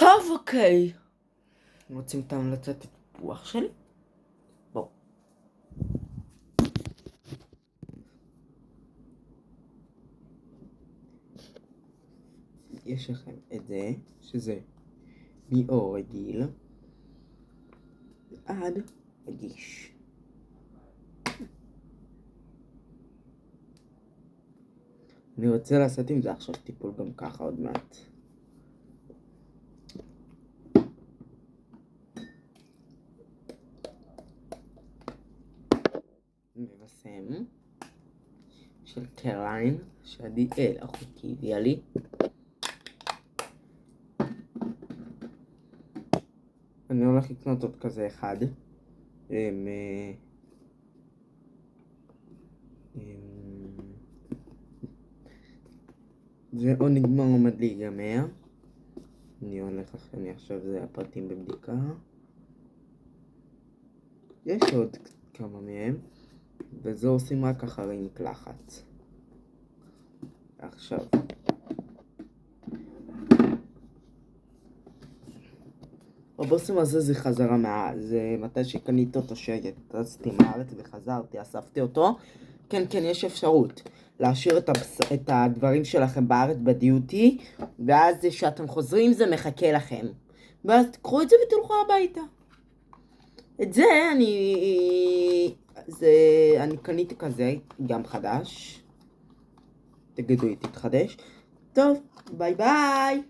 טוב, אוקיי. רוצים את ההמלצת טיפוח שלי? בואו. יש לכם את זה, שזה מאור רגיל עד רגיש. אני רוצה לעשות עם זה עכשיו טיפול גם ככה עוד מעט. מבשם של קרליין שעדי אחותי הביאה לי. אני הולך לקנות עוד כזה אחד. זה או נגמר או עומד להיגמר. אני עכשיו זה הפרטים בבדיקה. יש עוד כמה מהם, וזה עושים רק אחרי מקלחת. עכשיו הבושם הזה זה חזרה זה מתי שקניתי אותו שטסתי מהארץ וחזרתי, אספתי אותו. כן, יש אפשרות להשאיר את הדברים שלכם בארץ בדיוטי, ואז כשאתם חוזרים זה מחכה לכם, ואז תקחו את זה ותלכו הביתה. את זה אני קניתי כזה, גם חדש. תגידו לי, תתחדש. טוב, ביי ביי.